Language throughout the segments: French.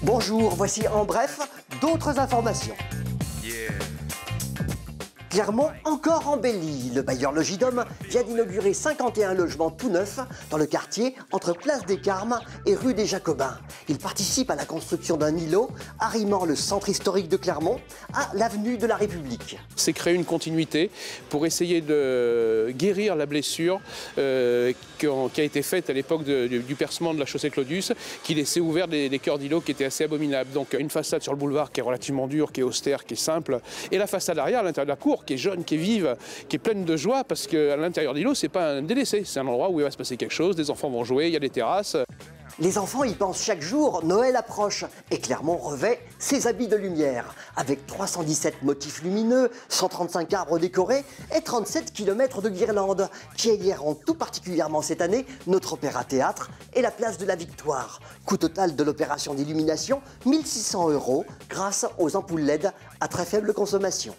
Bonjour, voici en bref d'autres informations. Clermont encore embelli. Le bailleur Logidom vient d'inaugurer 51 logements tout neufs dans le quartier entre Place des Carmes et rue des Jacobins. Il participe à la construction d'un îlot arrimant le centre historique de Clermont à l'avenue de la République. C'est créer une continuité pour essayer de guérir la blessure qui a été faite à l'époque du percement de la chaussée Claudius, qui laissait ouvert des cœurs d'îlot qui étaient assez abominables. Donc une façade sur le boulevard qui est relativement dure, qui est austère, qui est simple, et la façade arrière, à l'intérieur de la cour, qui est jeune, qui est vive, qui est pleine de joie, parce qu'à l'intérieur d'îlot, c'est pas un délaissé, c'est un endroit où il va se passer quelque chose, des enfants vont jouer, il y a des terrasses. Les enfants y pensent chaque jour, Noël approche et Clermont revêt ses habits de lumière. Avec 317 motifs lumineux, 135 arbres décorés et 37 km de guirlandes qui égaieront tout particulièrement cette année notre opéra-théâtre et la place de la Victoire. Coût total de l'opération d'illumination, 1 600 € grâce aux ampoules LED à très faible consommation.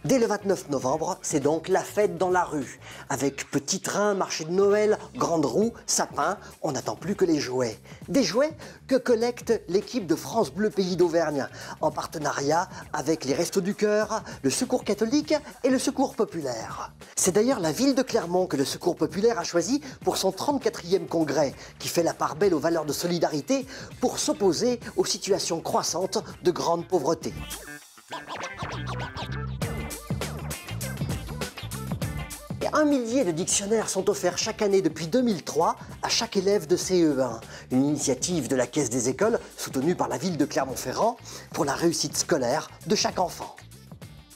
Dès le 29 novembre, c'est donc la fête dans la rue. Avec petits trains, marché de Noël, grandes roues, sapins, on n'attend plus que les jouets. Des jouets que collecte l'équipe de France Bleu Pays d'Auvergne, en partenariat avec les Restos du Cœur, le Secours catholique et le Secours populaire. C'est d'ailleurs la ville de Clermont que le Secours populaire a choisi pour son 34e congrès, qui fait la part belle aux valeurs de solidarité pour s'opposer aux situations croissantes de grande pauvreté. Et 1 millier de dictionnaires sont offerts chaque année depuis 2003 à chaque élève de CE1. Une initiative de la Caisse des écoles soutenue par la ville de Clermont-Ferrand pour la réussite scolaire de chaque enfant.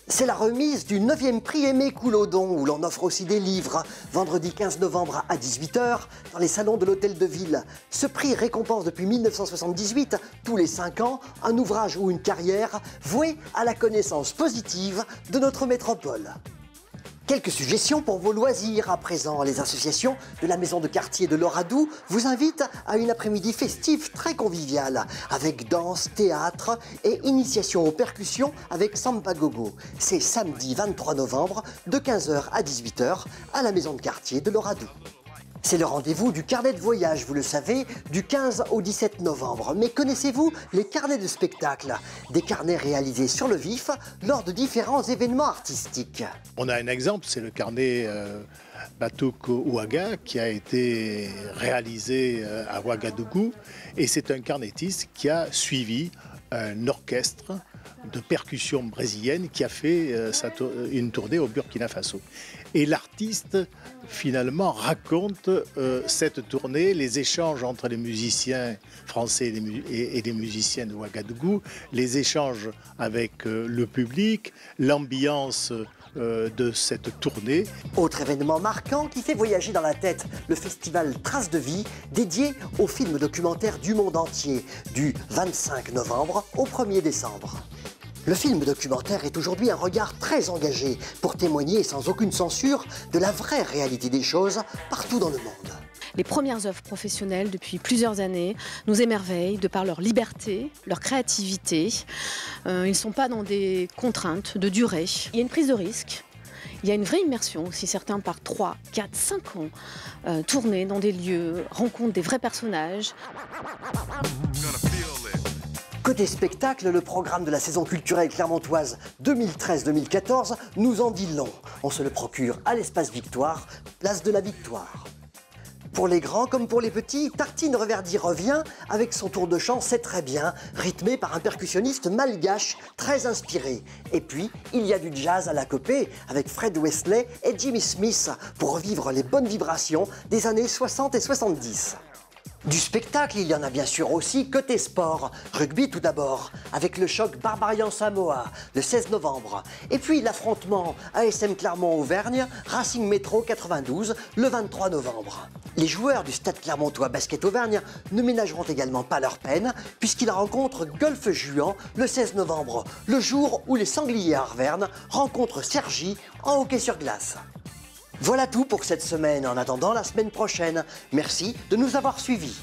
C'est la remise du 9e prix Aimé Coulaudon où l'on offre aussi des livres, vendredi 15 novembre à 18 h dans les salons de l'Hôtel de Ville. Ce prix récompense depuis 1978, tous les 5 ans, un ouvrage ou une carrière vouée à la connaissance positive de notre métropole. Quelques suggestions pour vos loisirs à présent. Les associations de la maison de quartier de l'Oradou vous invitent à une après-midi festive très conviviale avec danse, théâtre et initiation aux percussions avec Samba Gogo. C'est samedi 23 novembre de 15 h à 18 h à la maison de quartier de l'Oradou. C'est le rendez-vous du carnet de voyage, vous le savez, du 15 au 17 novembre. Mais connaissez-vous les carnets de spectacle? Des carnets réalisés sur le vif lors de différents événements artistiques. On a un exemple, c'est le carnet Batouk Ouaga qui a été réalisé à Ouagadougou. Et c'est un carnettiste qui a suivi un orchestre de percussion brésilienne qui a fait une tournée au Burkina Faso. Et l'artiste, finalement, raconte cette tournée, les échanges entre les musiciens français et les musiciens de Ouagadougou, les échanges avec le public, l'ambiance de cette tournée. Autre événement marquant qui fait voyager dans la tête, le festival Traces de vie, dédié aux films documentaires du monde entier, du 25 novembre au 1er décembre. Le film documentaire est aujourd'hui un regard très engagé pour témoigner sans aucune censure de la vraie réalité des choses partout dans le monde. Les premières œuvres professionnelles depuis plusieurs années nous émerveillent de par leur liberté, leur créativité. Ils ne sont pas dans des contraintes de durée. Il y a une prise de risque. Il y a une vraie immersion aussi, certains par 3, 4, 5 ans, tournés dans des lieux, rencontrent des vrais personnages. Côté spectacle, le programme de la saison culturelle clermontoise 2013-2014 nous en dit long. On se le procure à l'Espace Victoire, place de la Victoire. Pour les grands comme pour les petits, Tartine Reverdy revient avec son tour de chant C'est très bien, rythmé par un percussionniste malgache très inspiré. Et puis, il y a du jazz à la copée avec Fred Wesley et Jimmy Smith pour revivre les bonnes vibrations des années 60 et 70. Du spectacle, il y en a bien sûr aussi côté sport. Rugby tout d'abord, avec le choc Barbarian-Samoa, le 16 novembre. Et puis l'affrontement ASM Clermont-Auvergne, Racing Métro 92, le 23 novembre. Les joueurs du Stade Clermontois Basket Auvergne ne ménageront également pas leur peine, puisqu'ils rencontrent Golfe Juan le 16 novembre, le jour où les Sangliers Arvernes rencontrent Cergy en hockey sur glace. Voilà tout pour cette semaine. En attendant la semaine prochaine, merci de nous avoir suivis.